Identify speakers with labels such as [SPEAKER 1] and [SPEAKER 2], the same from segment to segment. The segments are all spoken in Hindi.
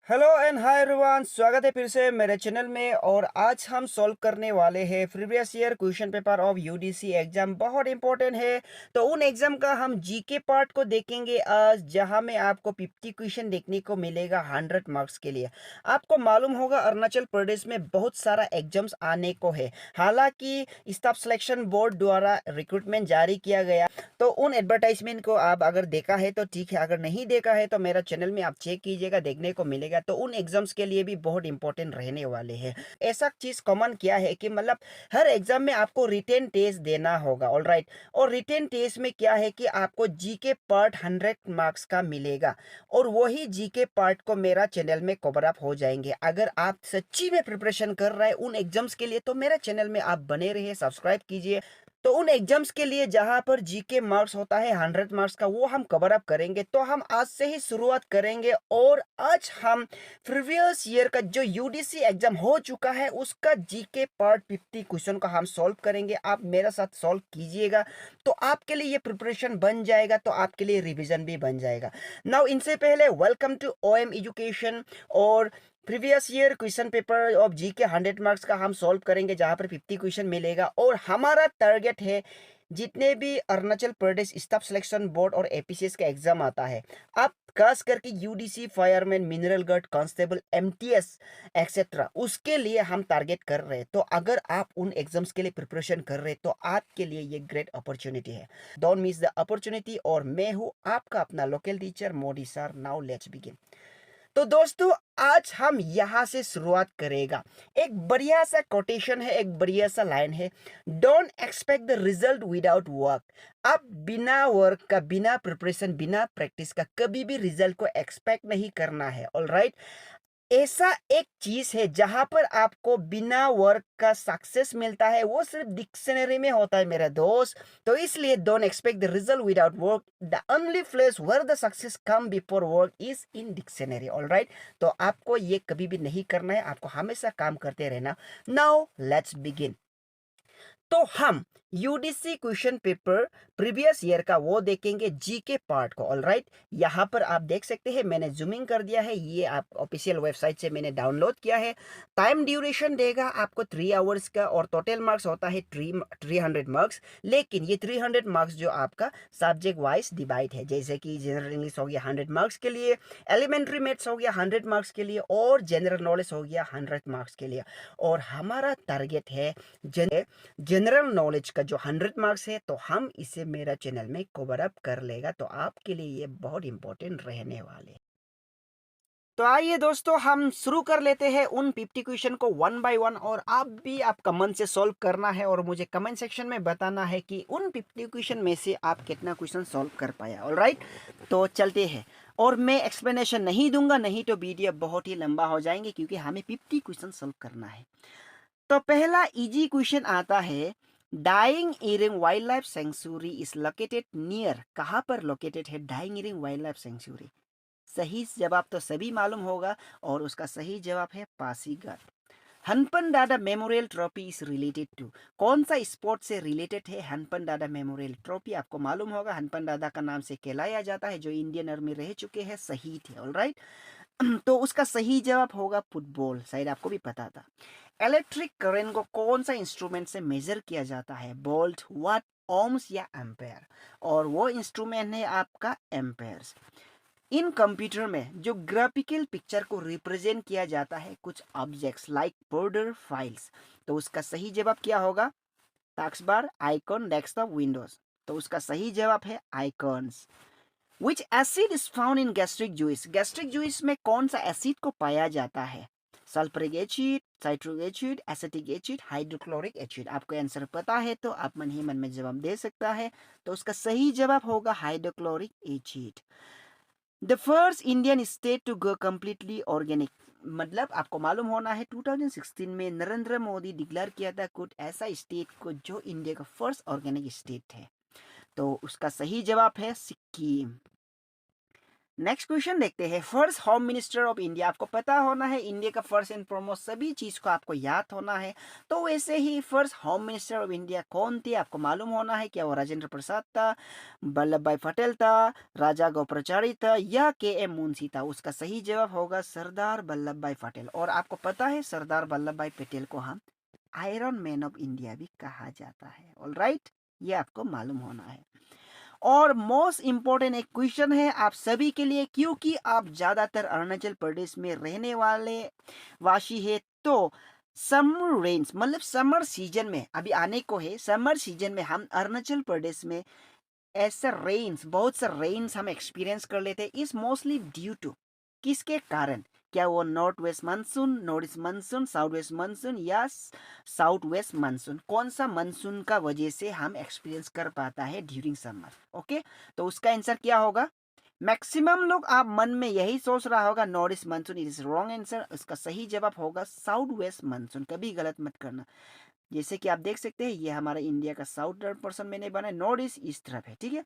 [SPEAKER 1] हेलो एंड हाय एवरीवन, स्वागत है फिर से मेरे चैनल में। और आज हम सॉल्व करने वाले हैं previous year question paper of UDC exam. बहुत इंपॉर्टेंट है। तो उन एग्जाम का हम जीके पार्ट को देखेंगे आज, जहां में आपको 50 क्वेश्चन देखने को मिलेगा 100 मार्क्स के लिए। आपको मालूम होगा अरुणाचल प्रदेश में बहुत सारा एग्जाम्स आने को है। हालांकि स्टाफ सिलेक्शन बोर्ड द्वारा रिक्रूटमेंट जारी किया गया, तो उन एडवर्टाइजमेंट को आप अगर देखा है तो ठीक है, अगर नहीं देखा है तो मेरा चैनल में आप चेक कीजिएगा, देखने को मिलेगा। तो उन एग्जाम्स के लिए भी बहुत इंपॉर्टेंट रहने वाले हैं। ऐसा चीज कॉमन क्या है कि मतलब हर एग्जाम में आपको रिटेन टेस्ट देना होगा, ऑल राइट। और रिटेन टेस्ट में क्या है कि आपको जीके पार्ट 100 मार्क्स का मिलेगा, और वही जीके पार्ट को मेरा चैनल में कवर अप हो जाएंगे। अगर आप सच्ची में प्रिपरेशन कर रहे हैं उन एग्जाम्स के लिए, तो मेरा चैनल में आप बने रहिए, सब्सक्राइब कीजिए। तो उन एग्जाम्स के लिए जहां पर जीके मार्क्स होता है 100 मार्क्स का, वो हम कवर अप करेंगे। तो हम आज से ही शुरुआत करेंगे। और आज हम प्रीवियस ईयर का जो यूडीसी एग्जाम हो चुका है उसका जीके पार्ट 50 क्वेश्चन का हम सॉल्व करेंगे। आप मेरे साथ सॉल्व कीजिएगा, तो आपके लिए ये प्रिपरेशन बन जाएगा, तो आपके लिए रिवीजन भी बन जाएगा। नाउ इनसे पहले वेलकम टू ओएम एजुकेशन। और previous year question paper of G K 100 marks का हम सॉल्व करेंगे, जहां पर 50 क्वेश्चन मिलेगा। और हमारा टारगेट है जितने भी Arunachal Pradesh staff selection board और एपीसीएस का एग्जाम आता है, आप खास करके UDC, fireman, mineral guard, constable, MTS etcetera, उसके लिए हम टारगेट कर रहे हैं। तो अगर आप उन एग्जाम्स के लिए प्रिपरेशन कर रहे हैं तो आपके लिए ये ग्रेट अपॉर्चुनिटी है। Don't miss the opportunity. और मैं हूं आपका अपना local teacher Modi sir. Now let's begin. तो दोस्तों, आज हम यहां से शुरुआत करेगा। एक बढ़िया सा कोटेशन है, एक बढ़िया सा लाइन है। Don't expect the result without work. आप बिना वर्क का, बिना प्रिपरेशन, बिना प्रैक्टिस का कभी भी रिजल्ट को एक्सपेक्ट नहीं करना है, ऑल राइट। ऐसा एक चीज है जहां पर आपको बिना वर्क का सक्सेस मिलता है, वो सिर्फ डिक्शनरी में होता है मेरा दोस्त। तो इसलिए don't expect the result without work. The only place where the success come before work is in dictionary, all right. तो आपको ये कभी भी नहीं करना है, आपको हमेशा काम करते रहना। Now let's begin. तो हम UDC question paper previous year का वो देखेंगे, जीके पार्ट को, ऑल राइट। यहाँ पर आप देख सकते हैं, मैंने जूमिंग कर दिया है, ये आप ऑफिशियल वेबसाइट से मैंने डाउनलोड किया है। टाइम ड्यूरेशन देगा आपको 3 आवर्स का, और टोटल मार्क्स होता है 300 मार्क्स। लेकिन ये 300 मार्क्स जो आपका सब्जेक्ट वाइज डिवाइड है, जैसे कि जनरल इंग्लिश हो गया 100 मार्क्स के लिए, एलिमेंट्री मैथ्स हो गया 100 मार्क्स के लिए, और जनरल नॉलेज हो गया 100 मार्क्स के लिए। और हमारा टारगेट है जनरल नॉलेज का जो 100 मार्क्स है, तो हम इसे मेरा चैनल में कवर अप कर लेगा। तो आपके लिए ये बहुत इंपॉर्टेंट रहने वाले। तो आइए दोस्तों, हम शुरू कर लेते हैं उन 50 क्वेश्चन को वन बाय वन। और आप भी आपका मन से सॉल्व करना है, और मुझे कमेंट सेक्शन में बताना है कि उन 50 क्वेश्चन में से आप कितना क्वेश्चन सॉल्व कर पाया, ऑल राइट। तो चलते हैं। और मैं एक्सप्लेनेशन नहीं दूंगा, नहीं तो वीडियो बहुत ही लंबा हो जाएंगे, क्योंकि हमें 50 क्वेश्चन सॉल्व करना है। तो पहला इजी क्वेश्चन आता है, Daying Ering wildlife sanctuary is located near. कहाँ पर लोकेटेड है Daying Ering wildlife sanctuary? सही जवाब तो सभी मालूम होगा, और उसका सही जवाब है Pasighat. Hangpan Dada memorial trophy is related to. कौन सा स्पोर्ट से रिलेटेड है हनपन दादा मेमोरियल ट्रॉफी? आपको मालूम होगा, हनपन दादा का नाम से कहलाया जाता है, जो इंडियन आर्मी रह चुके हैं, शहीद थे, ऑलराइट। तो उसका सही जवाब होगा फुटबॉल, शायद आपको भी पता था। इलेक्ट्रिक करंट को कौन सा इंस्ट्रूमेंट से मेजर किया जाता है? वोल्ट, वाट, ओम्स या एम्पेयर? और वो इंस्ट्रूमेंट है आपका एम्पेयर्स। इन कंप्यूटर में जो ग्राफिकल पिक्चर को रिप्रेजेंट किया जाता है, कुछ ऑब्जेक्ट्स लाइक बॉर्डर फाइल्स, तो उसका सही जवाब क्या होगा? Task bar, icon, desktop, Windows. तो उसका सही जवाब है icons. Which acid is found in gastric juice? Gastric juice में कौन सा एसिड को पाया जाता है? Sulphuric acid, citric acid, acetic acid, hydrochloric acid? आपको आंसर पता है तो आप मन ही मन में जवाब दे सकता है। तो उसका सही जवाब होगा hydrochloric acid. The first Indian state to go completely organic. मतलब आपको मालूम होना है 2016 में नरेंद्र मोदी डिक्लेयर किया था कुछ ऐसा स्टेट को जो इंडिया का फर्स्ट ऑर्गेनिक स्टेट है। तो उसका सही जवाब है सिक्किम। नेक्स्ट क्वेश्चन देखते हैं। First home minister of India, आपको पता होना है इंडिया का फर्स्ट एंड फॉरमोस्ट, सभी चीज को आपको याद होना है। तो वैसे ही first home minister of India कौन थे आपको मालूम होना है। क्या वो राजेंद्र प्रसाद था, वल्लभ भाई पटेल था, राजा गोपालाचारी था या के एम मुंशी था। उसका सही जवाब होगा सरदार वल्लभ भाई पटेल। और आपको पता है सरदार वल्लभ भाई पटेल को हम आयरन मैन ऑफ इंडिया भी कहा जाता है। ऑलराइट, ये आपको मालूम होना है। और मोस्ट इंपॉर्टेंट एक क्वेश्चन है आप सभी के लिए, क्योंकि आप ज्यादातर अरुणाचल प्रदेश में रहने वाले वासी है। तो समर रेंज मतलब समर सीजन में अभी आने को है, समर सीजन में हम अरुणाचल प्रदेश में ऐसे रेन्स, बहुत से रेन्स हम एक्सपीरियंस कर लेते हैं। इस मोस्टली ड्यू टू किसके कारण, क्या वो north west monsoon, north east monsoon, south west monsoon या साउथ वेस्ट मानसून, कौन सा मानसून का वजह से हम एक्सपीरियंस कर पाता है ड्यूरिंग समर। ओके, तो उसका आंसर क्या होगा। मैक्सिमम लोग आप मन में यही सोच रहा होगा north east monsoon, is wrong answer. उसका सही जवाब होगा साउथ वेस्ट मानसून। कभी गलत मत करना। जैसे कि आप देख सकते हैं ये हमारा इंडिया का साउथ पोर्शन मैंने बना है, नॉर्थ ईस्ट इस तरफ है, ठीक है।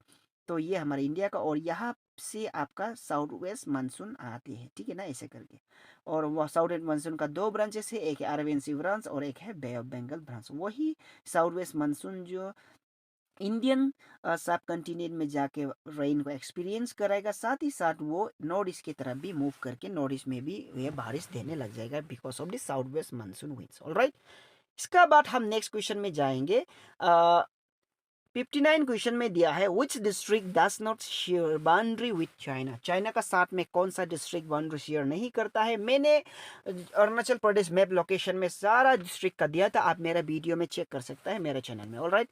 [SPEAKER 1] तो ये हमारे इंडिया का, और यहाँ से आपका साउथ वेस्ट मानसून आते हैं, ठीक है ना, ऐसे करके। और वह साउथ वेस्ट मानसून का दो ब्रांचेस है, एक है अरेबियन सी ब्रांच और एक है बे ऑफ बंगाल ब्रांच। वही साउथ वेस्ट मानसून जो इंडियन सब कंटिनेंट में जाके रेन को एक्सपीरियंस कराएगा, साथ ही साथ वो नॉर्थ ईस्ट की तरफ भी मूव करके नॉर्थ ईस्ट में भी ये बारिश देने लग जाएगा because of the south west monsoon winds. Alright, इसका बाद हम नेक्स्ट क्वेश्चन में जाएंगे। 59 क्वेश्चन में दिया है which district does not share boundary with China. China का साथ में कौन सा डिस्ट्रिक्ट बाउंड्री शेयर नहीं करता है। मैंने अरुणाचल प्रदेश मैप लोकेशन में सारा डिस्ट्रिक्ट का दिया था, आप मेरा वीडियो में चेक कर सकता है मेरे चैनल में। ऑलराइट,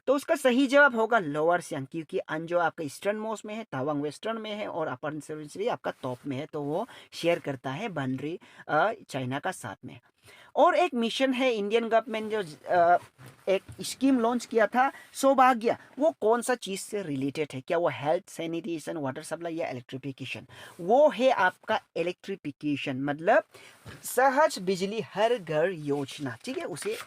[SPEAKER 1] तो उसका सही जवाब होगा लोअर सियांग, क्योंकि अंजो आपका ईस्टर्न मोस्ट में है, तवांग वेस्टर्न में है और अपर सुबनसिरी आपका टॉप में है, तो वो शेयर करता है बाउंड्री चाइना का साथ में। और एक मिशन है इंडियन गवर्नमेंट जो एक स्कीम लॉन्च किया था सौभाग्य, वो कौन सा चीज से रिलेटेड है। क्या वो हेल्थ, सैनिटेशन, वाटर सप्लाई या इलेक्ट्रिफिकेशन। वो है आपका इलेक्ट्रिफिकेशन, मतलब सहज बिजली हर घर योजना, ठीक है, उसे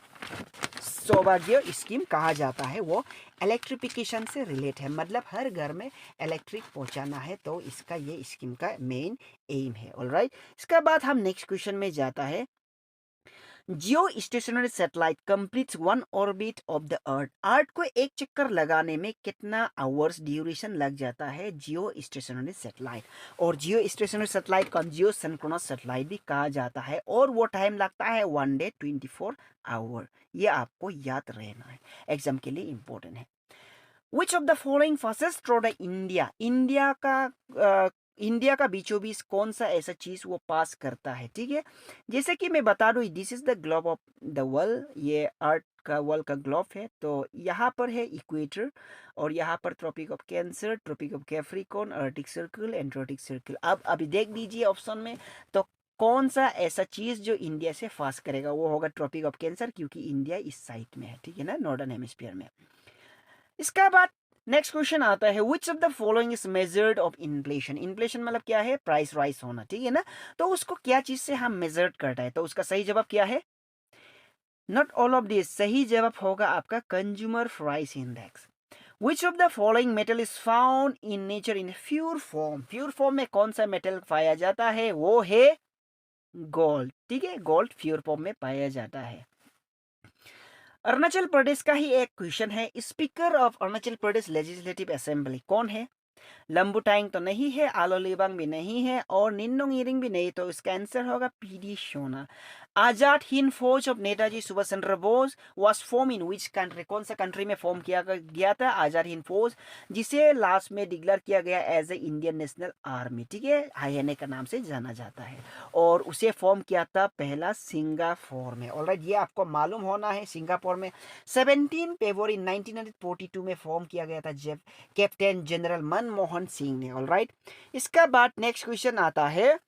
[SPEAKER 1] सौभाग्य स्कीम कहा जाता है। वो इलेक्ट्रिफिकेशन से रिलेट है, मतलब हर घर में इलेक्ट्रिक पहुंचाना है, तो इसका ये स्कीम का मेन एम है। ऑलराइट, इसका बाद हम नेक्स्ट क्वेश्चन में जाता है। Geostationary satellite completes one orbit of the earth. Earth को एक चक्कर लगाने में कितना आवर्स ड्यूरेशन लग जाता है जियो स्टेशनरी सैटेलाइट। और जियो स्टेशनरी सैटेलाइट को जियो सिंक्रोनस सैटेलाइट भी कहा जाता है, और वो टाइम लगता है 1 डे 24 आवर। ये आपको याद रहना है, एग्जाम के लिए इंपॉर्टेंट है। विच of the following fastest through the India, India का बीचों बीच कौन सा ऐसा चीज वो पास करता है, ठीक है। जैसे कि मैं बता दूं, this is the globe of the world, ये अर्थ का वर्ल्ड का ग्लोब है। तो यहाँ पर है इक्वेटर, और यहाँ पर tropic of cancer, tropic of capricorn, arctic circle, antarctic circle. अब अभी देख लीजिए ऑप्शन में, तो कौन सा ऐसा चीज जो इंडिया से पास करेगा, वो होगा ट्रॉपिक ऑफ कैंसर, क्योंकि इंडिया इस साइड में है, ठीक है ना, नॉर्दर्न हेमिस्फीयर में। इसका बाद नेक्स्ट क्वेश्चन आता है विच of the following is measured of inflation. Inflation मतलब क्या है, प्राइस राइज होना, ठीक है ना। तो उसको क्या चीज से हम मेजर्ड करता है, तो उसका सही जवाब क्या है, नॉट ऑल ऑफ दिस। सही जवाब होगा आपका consumer price index. Which of the following metal is found in nature in pure form. Pure form में कौन सा मेटल पाया जाता है, वो है गोल्ड, ठीक है, गोल्ड प्योर फॉर्म में पाया जाता है। अरुणाचल प्रदेश का ही एक क्वेश्चन है, speaker of Arunachal Pradesh legislative assembly कौन है। लंबुटाइंग तो नहीं है, आलो लिबांग भी नहीं है, और निन्नोंग इरिंग भी नहीं, तो इसका आंसर होगा पीडी सोना। आजाद हिंद फौज of Netaji Subhash Chandra Bose was form in which country, कौन सा कंट्री में फॉर्म किया गया था आजाद हिंद फौज, जिसे लास्ट में डिक्लेयर किया गया as a Indian National Army, ठीक है, आईएनए का नाम से जाना जाता है। और उसे फॉर्म किया था पहला सिंगापुर में। ऑलराइट, ये आपको मालूम होना है, सिंगापुर में 17 फरवरी 1942 में फॉर्म किया गया था जब कैप्टन जनरल मनमोहन सिंह ने। ऑलराइट, इसका बाद नेक्स्ट क्वेश्चन आता है,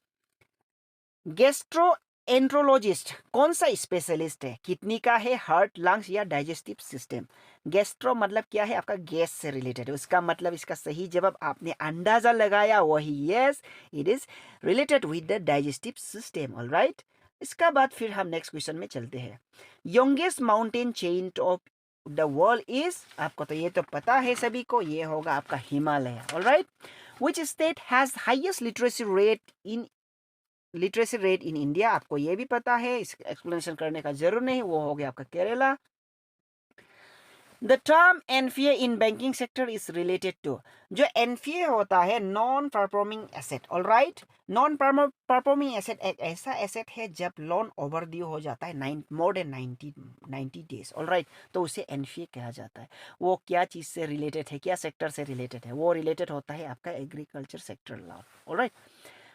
[SPEAKER 1] गेस्ट्रो एंट्रोलॉजिस्ट कौन सा स्पेशलिस्ट है, किडनी का है, हार्ट, लंग्स या डाइजेस्टिव सिस्टम। गेस्ट्रो मतलब क्या है, आपका गैस से रिलेटेड है, उसका मतलब इसका सही जवाब आपने अंदाजा लगाया वही, yes it is related with the digestive system. Alright, इसका बाद फिर हम नेक्स्ट क्वेश्चन में चलते हैं। Youngest mountain chain of the world is, आपको तो ये तो पता है सभी को, ये होगा आपका Himalaya. Alright, which state has highest literacy rate in India? आपको ये भी पता है, इस एक्सप्लेनेशन करने का जरूर नहीं, वो हो गया आपका Kerala. The term NPA in banking sector is related to, जो एनपीए होता है non performing asset, all right. Non performing asset एक ऐसा एसेट है जब लोन ओवर ड्यू हो जाता है मोर देन 90 डेज, ऑलराइट, तो उसे एनपीए कहा जाता है। वो क्या चीज से रिलेटेड है, क्या सेक्टर से रिलेटेड है? वो रिलेटेड होता है आपका agriculture sector law, all right.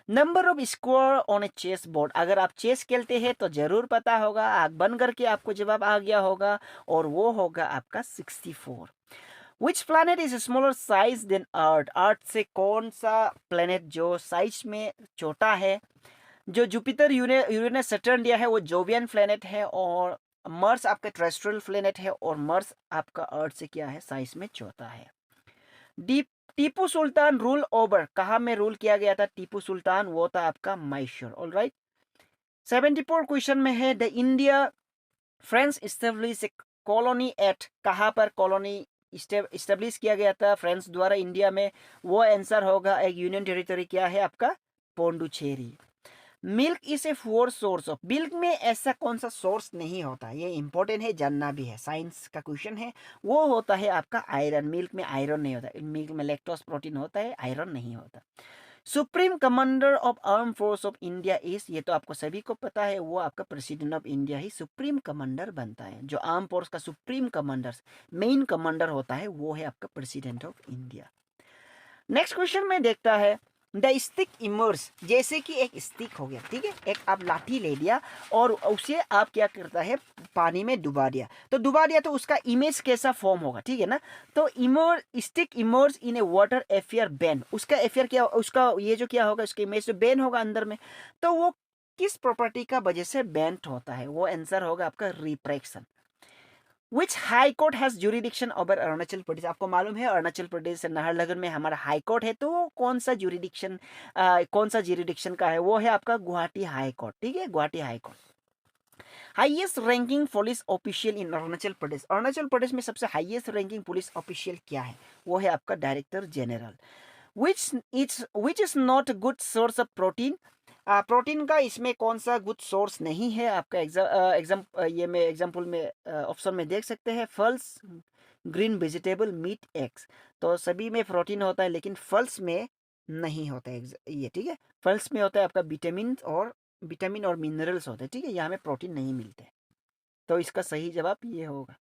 [SPEAKER 1] Number of score on a chess board, अगर आप चेस खेलते हैं तो जरूर पता होगा, आग बन करके आपको जवाब आ गया होगा, और वो होगा आपका 64। Which planet is smaller size than earth, earth से कौन सा प्लेनेट जो साइज में छोटा है? जो जुपिटर, यूरेनस, सैटर्न दिया है वो जोवियन प्लेनेट है, और मर्स आपका टेरेस्ट्रियल प्लेनेट है, और मर्स आपका अर्थ से क्या है, साइज में छोटा है। Deep Tipu Sultan rule over, कहाँ में रूल किया गया था टीपू सुल्तान? वो था आपका मैसूर, ऑलराइट। 74 क्वेश्चन में है, the India French establish colony at, कहाँ पर कॉलोनी इस्टेब्लिश किया गया था फ्रेंच द्वारा इंडिया में? वो आंसर होगा एक यूनियन टेरिटरी, क्या है आपका, Pondicherry. Milk is a poor source of, milk में ऐसा कौन सा सोर्स नहीं होता? ये इंपॉर्टेंट है, जानना भी है, साइंस का क्वेश्चन है। वो होता है आपका आयरन, मिल्क में आयरन नहीं होता, मिल्क में लैक्टोज प्रोटीन होता है, आयरन नहीं होता। Supreme commander of arm force of India is, ये तो आपको सभी को पता है, वो आपका president of India he supreme commander बनता है। जो आर्म फोर्स का सुप्रीम कमांडर, मेन कमांडर होता है, वो है आपका president of India. Next question में देखता है, द स्टिक इमर्स, जैसे कि एक स्टिक हो गया, ठीक है, एक आप लाठी ले लिया और उसे आप क्या करता है, पानी में डुबा दिया, तो डुबा दिया तो उसका इमेज कैसा फॉर्म होगा, ठीक है ना? तो इमर stick immerse in a water appear bent, उसका एफियर क्या, उसका ये जो क्या होगा, उसका इमेज जो बेन होगा अंदर में, तो वो किस प्रॉपर्टी का वजह से बेंट होता है? वो आंसर होगा आपका refraction. Which high court has jurisdiction over Arunachal Pradesh, आपको मालूम है अरुणाचल प्रदेश नाहरलगुन में हमारा हाई कोर्ट है, तो कौन सा जुरिडिक्शन, कौन सा जुरिडिक्शन का है? वो है आपका गुवाहाटी हाई कोर्ट, ठीक है, Guwahati high court. Highest ranking police official in Arunachal Pradesh, Arunachal Pradesh में सबसे हाईएस्ट रैंकिंग पुलिस ऑफिशियल क्या है? वो है आपका director general. Which is not good source of protein, protein का इसमें कौन सा गुड सोर्स नहीं है? आपका एग्जाम ये में एग्जाम्पल में ऑप्शन में देख सकते हैं, फल्स, ग्रीन वेजिटेबल, मीट, एग्स, तो सभी में प्रोटीन होता है, लेकिन फल्स में नहीं होता है ये, ठीक है। फल्स में होता है आपका विटामिन और मिनरल्स होते हैं, ठीक है, यहाँ में प्रोटीन नहीं मिलते, तो इसका सही जवाब ये होगा।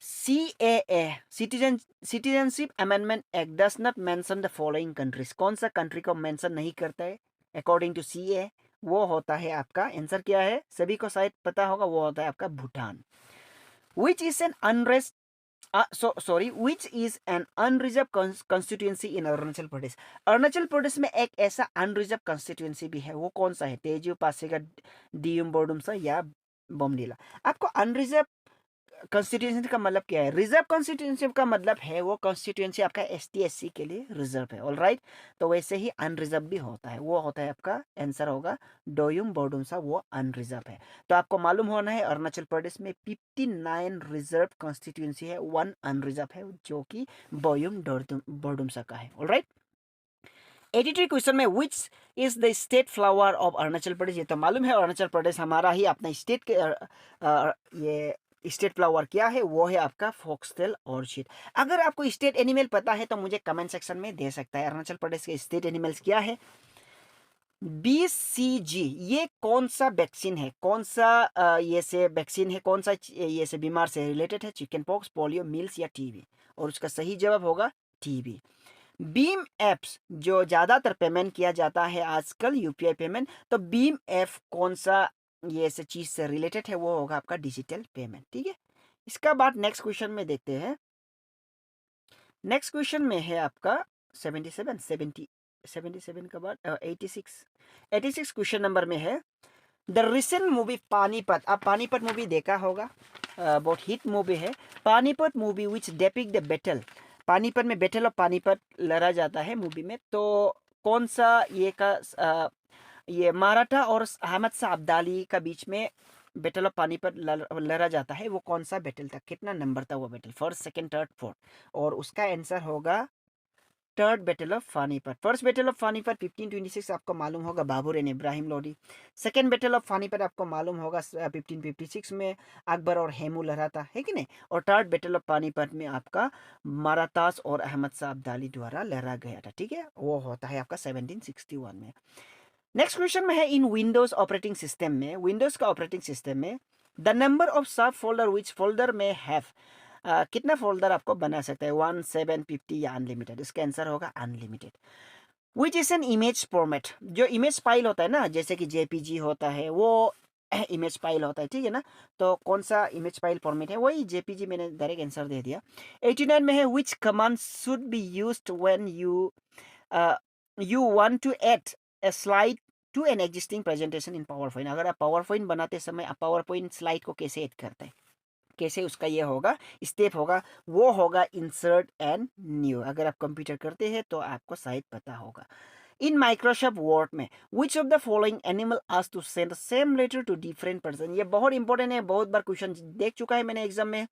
[SPEAKER 1] CAA, citizenship amendment act does not mention the following countries, कौन सा कंट्री को मेंशन नहीं करता है अकॉर्डिंग टू CAA? वो होता है आपका, आंसर क्या है, सभी को शायद पता होगा, वो होता है आपका Bhutan. Which is an unrest which is an unreserved constituency in Arunachal Pradesh, Arunachal Pradesh में एक ऐसा अनरिजर्व कॉन्स्टिट्यूंसी भी है, वो कौन सा है? तेजू, पासीघाट, डियुम, बोडुमसा या बोमडीला? आपको अनरिजर्व कॉन्स्टिट्यूंसी का मतलब क्या है? रिजर्व कॉन्स्टिट्यूंसी का मतलब है वो कॉन्स्टिट्यूंसी आपका ST SC के लिए रिजर्व है, ऑलराइट। तो वैसे ही अनरिजर्व भी होता है, वो होता है आपका, आंसर होगा डोयुम बोडुमसा, वो अनरिजर्व है। तो आपको मालूम होना है अरुणाचल प्रदेश में 59 रिजर्व कॉन्स्टिट्यूंसी है, 1 अनरिजर्व है, जो कि बोयुम बोडुमसा का है, ऑलराइट। 83 क्वेश्चन में which is the state flower of Arunachal Pradesh, ये तो मालूम है अरुणाचल प्रदेश हमारा ही अपना स्टेट के ये स्टेट फ्लावर क्या है? वो है आपका फॉक्सटेल ऑर्चिड। अगर आपको स्टेट एनिमल पता है तो मुझे कमेंट सेक्शन में दे सकता है, अरुणाचल प्रदेश के स्टेट एनिमल्स क्या है? BCG, ये कौन सा वैक्सीन है, कौन सा ये से वैक्सीन है, कौन सा ये से बीमार से रिलेटेड है? चिकन पॉक्स, पोलियो, मिल्स या टीबी? और उसका सही जवाब होगा टीबी। बीम एप्स, जो ज़्यादातर पेमेंट किया जाता है आजकल UPI पेमेंट, तो बीम ऐप कौन सा ये से चीज़ से रिलेटेड है? वो होगा आपका डिजिटल पेमेंट, ठीक है। इसका बाद नेक्स्ट क्वेश्चन में देखते हैं। नेक्स्ट क्वेश्चन में है आपका 77 का बाद 86 क्वेश्चन नंबर में है, द रिसेंट मूवी पानीपत, आप पानीपत मूवी देखा होगा, बहुत हिट मूवी है Panipat movie, which depict the battle, Panipat में बैटल ऑफ पानीपत लड़ा जाता है मूवी में, तो कौन सा ये मराठा और अहमद शाह अब्दाली का बीच में बैटल ऑफ पानीपत लड़ा जाता है, वो कौन सा बैटल था? कितना नंबर था वो battle? First, second, third, fourth? और उसका आंसर होगा third battle of Panipat. First battle of Panipat 1526 आपको मालूम होगा, Babur and Ibrahim Lodhi. Second battle of Panipat आपको मालूम होगा 1556 में अकबर और हेमू लड़ा था, है कि नहीं। और थर्ड बैटल ऑफ पानीपत में आपका मराठास और अहमद शाह अब्दाली द्वारा लड़ा गया था, ठीक है, वो होता है आपका 1761 में। नेक्स्ट क्वेश्चन में है, इन विंडोज ऑपरेटिंग सिस्टम में, विंडोज का ऑपरेटिंग सिस्टम में द नंबर ऑफ सब फोल्डर विच फोल्डर में हैव, कितना फोल्डर आपको बना सकते हैं, 1, 7, 50 या अनलिमिटेड। इसका आंसर होगा unlimited. Which is an image format, जो इमेज फाइल होता है ना, जैसे कि जेपीजी होता है, वो इमेज फाइल होता है, ठीक है ना। तो कौन सा इमेज फाइल फॉर्मेट है, वही जेपीजी। मैंने डायरेक्ट आंसर दे दिया। 89 में है, which command should be used when you want to add a slide to an existing presentation in PowerPoint। अगर आप PowerPoint बनाते समय आप PowerPoint स्लाइड को कैसे ऐड करते हैं, कैसे उसका ये होगा स्टेप होगा, वो होगा इंसर्ट एंड न्यू। अगर आप कंप्यूटर करते हैं तो आपको शायद पता होगा। इन माइक्रोसॉफ्ट वर्ड में which of the following animal asked to send same letter to different person, ये बहुत इंपॉर्टेंट है, बहुत बार क्वेश्चन देख चुका है मैंने एग्जाम में।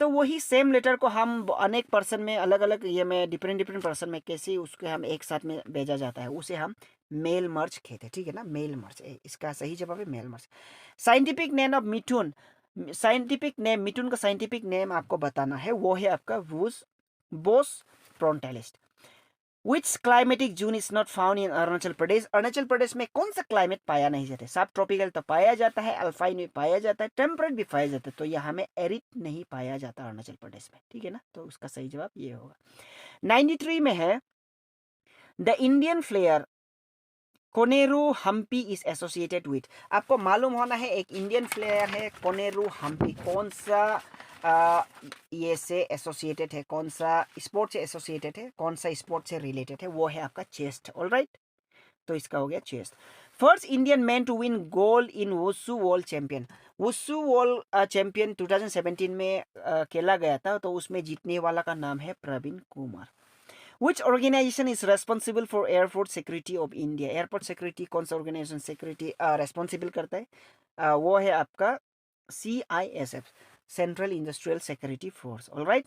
[SPEAKER 1] तो वही सेम लेटर को हम अनेक पर्सन में, अलग अलग ये में, डिफरेंट डिफरेंट पर्सन में कैसे उसके हम एक साथ में भेजा जाता है, उसे हम मेल मर्ज कहते हैं, ठीक है ना, मेल मर्ज। इसका सही जवाब है मेल मर्ज। Scientific name of mithun, scientific name, mithun का साइंटिफिक नेम आपको बताना है, वो है आपका bos frontalis. Which climatic zone is not found in Arunachal Pradesh, Arunachal Pradesh में कौन सा क्लाइमेट पाया नहीं जाता है, सब ट्रॉपिकल तो पाया जाता है, अल्पाइन भी पाया जाता है, टेम्परेट भी पाया जाता है, तो यहाँ में एरिड नहीं पाया जाता अरुणाचल प्रदेश में, ठीक है ना। तो उसका सही जवाब ये होगा। 93 में है, the Indian player Koneru Humpy is associated with, आपको मालूम होना है एक इंडियन फ्लेयर है कोनेरू हम्पी, कौन सा ये से एसोसिएटेड है, कौन सा स्पोर्ट से एसोसिएटेड है, कौन सा स्पोर्ट से रिलेटेड है, वो है आपका चेस्ट। ऑलराइट, तो इसका हो गया chess. First Indian man to win gold in wushu world champion, wushu world champion 2017 में खेला गया था, तो उसमें जीतने वाला का नाम है Praveen Kumar. Which organization is responsible for airport security of India? Airport security कौन सा ऑर्गेनाइजेशन सिक्योरिटी रेस्पॉन्सिबल करता है, वो है आपका CISF, central industrial security force. Alright,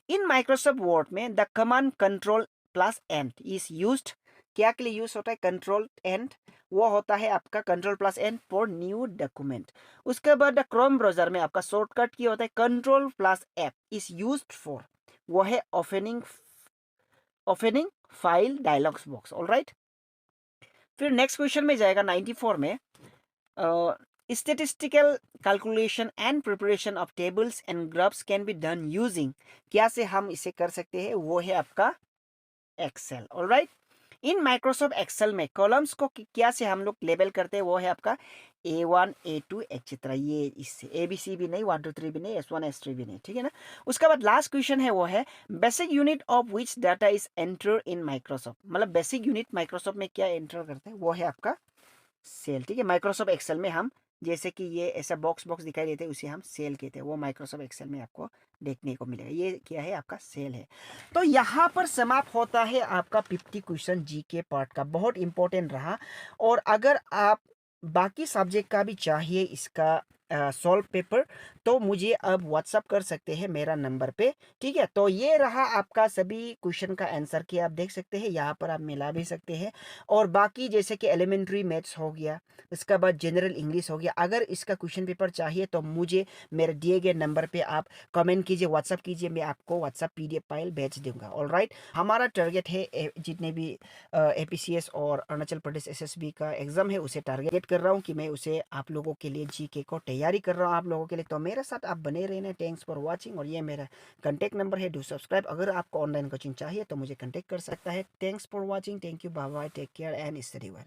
[SPEAKER 1] in Microsoft Word में the command control plus and is used, क्या के लिए यूज होता है, कंट्रोल एंड, वो होता है आपका control plus and for new document. उसके बाद द क्रोम ब्राउजर में आपका शॉर्टकट की होता है control plus F is used for, वो है opening file dialogues box. Alright, फिर नेक्स्ट क्वेश्चन में जाएगा 94 में, statistical calculation and preparation of tables and graphs can be done using, क्या से हम इसे कर सकते हैं, वो है आपका Excel. All right, in Microsoft Excel में कॉलम्स को क्या से हम लोग लेबल करते हैं, वो है आपका A1 A2 एक्सेट्रा, ये इससे ABC भी नहीं, 1 2 3 भी नहीं, S1 S3 भी नहीं, ठीक है ना। उसके बाद लास्ट क्वेश्चन है, वो है basic unit of which data is enter in Microsoft, मतलब बेसिक यूनिट माइक्रोसॉफ्ट में क्या एंटर करते हैं, वो है आपका सेल, ठीक है। माइक्रोसॉफ्ट एक्सेल में हम जैसे कि ये ऐसा बॉक्स दिखाई देते हैं, उसे हम सेल कहते हैं, वो माइक्रोसॉफ्ट एक्सेल में आपको देखने को मिलेगा। ये क्या है, आपका सेल है। तो यहाँ पर समाप्त होता है आपका 50 क्वेश्चन जीके पार्ट का, बहुत इंपॉर्टेंट रहा। और अगर आप बाकी सब्जेक्ट का भी चाहिए इसका सॉल्व पेपर, तो मुझे अब व्हाट्सअप कर सकते हैं मेरा नंबर पे, ठीक है। तो ये रहा आपका सभी क्वेश्चन का आंसर कि आप देख सकते हैं, यहाँ पर आप मिला भी सकते हैं। और बाकी जैसे कि एलिमेंट्री मैथ्स हो गया, इसके बाद जनरल इंग्लिश हो गया, अगर इसका क्वेश्चन पेपर चाहिए तो मुझे मेरे दिए गए नंबर पे आप कमेंट कीजिए, व्हाट्सअप कीजिए, मैं आपको व्हाट्सअप PDF फाइल भेज दूंगा। ऑलराइट, हमारा टारगेट है जितने भी APCS और अरुणाचल प्रदेश SSB का एग्जाम है, उसे टारगेट कर रहा हूँ कि मैं उसे आप लोगों के लिए जीके को तैयारी कर रहा हूँ आप लोगों के लिए। तो मेरे साथ आप बने रहना। Thanks for watching. और ये मेरा कॉन्टैक्ट नंबर है, डू सब्सक्राइब। अगर आपको ऑनलाइन कोचिंग चाहिए तो मुझे कॉन्टैक्ट कर सकता है। Thanks for watching, thank you, bye bye, take care and study well.